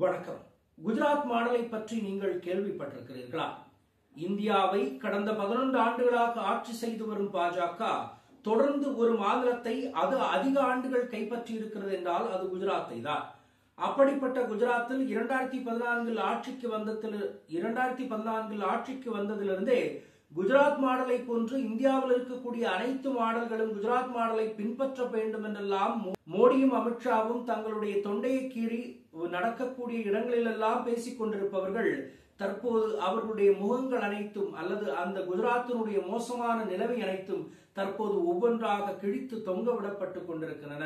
வணக்கம். குஜராத் மாடலை பற்றி நீங்கள் கேள்விப்பட்டிருக்கிறீர்களா? இந்தியாவை கடந்த 11 ஆண்டுகளாக ஆட்சி செய்து வரும் பாஜக தொடர்ந்து ஒரு மாநிலத்தை அது அதிக ஆண்டுகள் கைப்பற்றி இருக்கிறது என்றால் அது குஜராத்தை தான். அப்படிப்பட்ட குஜராத்தில் 2014 ஆட்சிக்கு வந்ததிலிருந்தே குஜராத் மாடலை போன்று இந்தியாவில் இருக்கக்கூடிய அனைத்து மாடல்களும் குஜராத் மாடலை பின்பற்ற வேண்டும் என்றெல்லாம் மோடியும் அமித்ஷாவும் தங்களுடைய தொண்டையை கீறி நடக்கக்கூடிய இடங்களிலெல்லாம் பேசிக் கொண்டிருப்பவர்கள் தற்போது அவர்களுடைய முகங்கள் அனைத்தும் அல்லது அந்த குஜராத்தினுடைய மோசமான நிலைமை அனைத்தும் தற்போது ஒவ்வொன்றாக கிழித்து தொங்க விடப்பட்டுக் கொண்டிருக்கின்றன.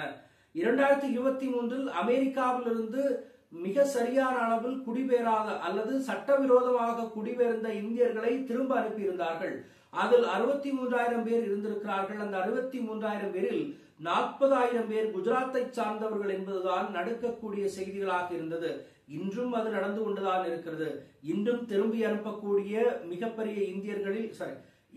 2023 அமெரிக்காவிலிருந்து மிக சரியான அளவில் குடிபெயராத அல்லது சட்டவிரோதமாக குடிபெயர்ந்த இந்தியர்களை திரும்ப அனுப்பியிருந்தார்கள். அதில் 63,000 பேர் இருந்திருக்கிறார்கள். அந்த 63,000 பேரில் 40,000 பேர் குஜராத்தை சார்ந்தவர்கள் என்பதுதான் நடக்கக்கூடிய செய்திகளாக இருந்தது. இன்றும் அது நடந்து கொண்டுதான் இருக்கிறது. இன்றும் திரும்பி அனுப்பக்கூடிய மிகப்பெரிய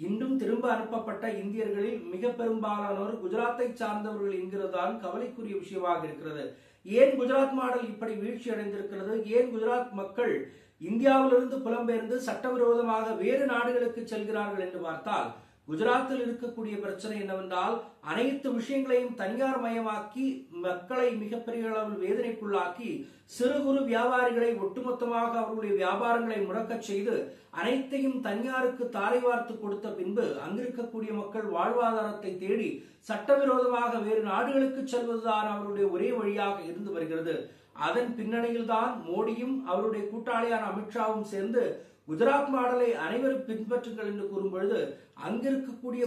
இன்றும் திரும்ப அனுப்பப்பட்ட இந்தியர்களில் மிக பெரும்பாலானோர் குஜராத்தை சார்ந்தவர்கள் என்கிறதுதான் கவலைக்குரிய விஷயமாக இருக்கிறது. ஏன் குஜராத் மாடல் இப்படி வீழ்ச்சி அடைந்திருக்கிறது? ஏன் குஜராத் மக்கள் இந்தியாவிலிருந்து புலம்பெயர்ந்து சட்டவிரோதமாக வேறு நாடுகளுக்கு செல்கிறார்கள் என்று பார்த்தால், குஜராத்தில் இருக்கக்கூடிய பிரச்சனை என்னவென்றால், அனைத்து விஷயங்களையும் தனியார் மயமாக்கி மக்களை மிகப்பெரிய அளவில் வேதனைக்குள்ளாக்கி சிறு குறு வியாபாரிகளை ஒட்டுமொத்தமாக அவர்களுடைய வியாபாரங்களை முடக்கச் செய்து அனைத்தையும் தனியாருக்கு தாரை வார்த்து கொடுத்த பின்பு அங்கிருக்கக்கூடிய மக்கள் வாழ்வாதாரத்தை தேடி சட்டவிரோதமாக வேறு நாடுகளுக்கு செல்வதுதான் அவருடைய ஒரே வழியாக இருந்து வருகிறது. அதன் பின்னணியில் தான் மோடியும் அவருடைய கூட்டாளியான அமித்ஷாவும் சேர்ந்து குஜராத் மாடலை அனைவரும் பின்பற்றுங்கள் என்று கூறும் பொழுது அங்கிருக்கக்கூடிய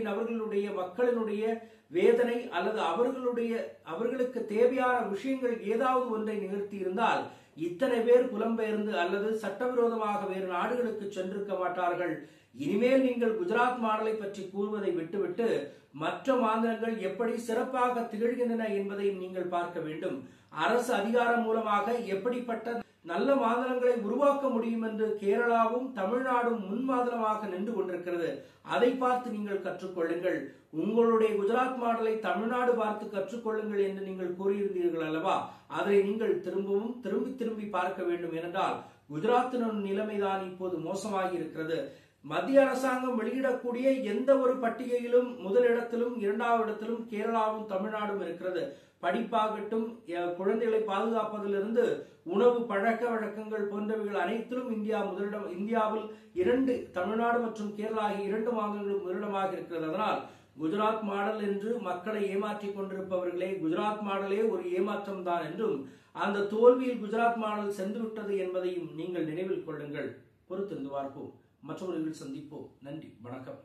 நபர்களுடைய மக்களினுடைய வேதனை அல்லது அவர்களுக்கு தேவையான விஷயங்கள் ஏதாவது ஒன்றை நிகழ்த்தி இருந்தால் இத்தனை பேர் புலம்பெயர்ந்து அல்லது சட்டவிரோதமாக வேறு நாடுகளுக்கு சென்றிருக்க மாட்டார்கள். இனிமேல் நீங்கள் குஜராத் மாடலை பற்றி கூறுவதை விட்டுவிட்டு மற்ற மாநிலங்கள் எப்படி சிறப்பாக திகழ்கின்றன என்பதையும் நீங்கள் பார்க்க வேண்டும். அரசு அதிகாரம் மூலமாக எப்படிப்பட்ட நல்ல மாநிலங்களை உருவாக்க முடியும் என்று கேரளாவும் தமிழ்நாடும் முன்மாதிரமாக நின்று கொண்டிருக்கிறது. அதை பார்த்து நீங்கள் கற்றுக்கொள்ளுங்கள். உங்களுடைய குஜராத் மாடலை தமிழ்நாடு பார்த்து கற்றுக்கொள்ளுங்கள் என்று நீங்கள் கூறியிருந்தீர்கள் அல்லவா? அதை நீங்கள் திரும்பி பார்க்க வேண்டும். ஏனென்றால் குஜராத்தின் நிலைமைதான் இப்போது மோசமாகி இருக்கிறது. மத்திய அரசாங்கம் வெளியிடக்கூடிய எந்த ஒரு பட்டியலிலும் முதலிடத்திலும் 2வது இடத்திலும் கேரளாவும் தமிழ்நாடும் இருக்கிறது. படிப்பாகட்டும், குழந்தைகளை பாதுகாப்பதிலிருந்து உணவு பழக்க வழக்கங்கள் போன்றவைகள் அனைத்திலும் இந்தியாவில் 2 தமிழ்நாடு மற்றும் கேரளா ஆகிய 2 மாநிலங்களும் முதலிடமாக இருக்கிறது. அதனால் குஜராத் மாடல் என்று மக்களை ஏமாற்றிக் கொண்டிருப்பவர்களே குஜராத் மாடலே ஒரு ஏமாற்றம் தான் என்றும் அந்த தோல்வியில் குஜராத் மாடல் சென்றுவிட்டது என்பதையும் நீங்கள் நினைவில் கொள்ளுங்கள். பொறுத்திருந்து பார்ப்போம். மற்றவர்கள் சந்திப்போம். நன்றி, வணக்கம்.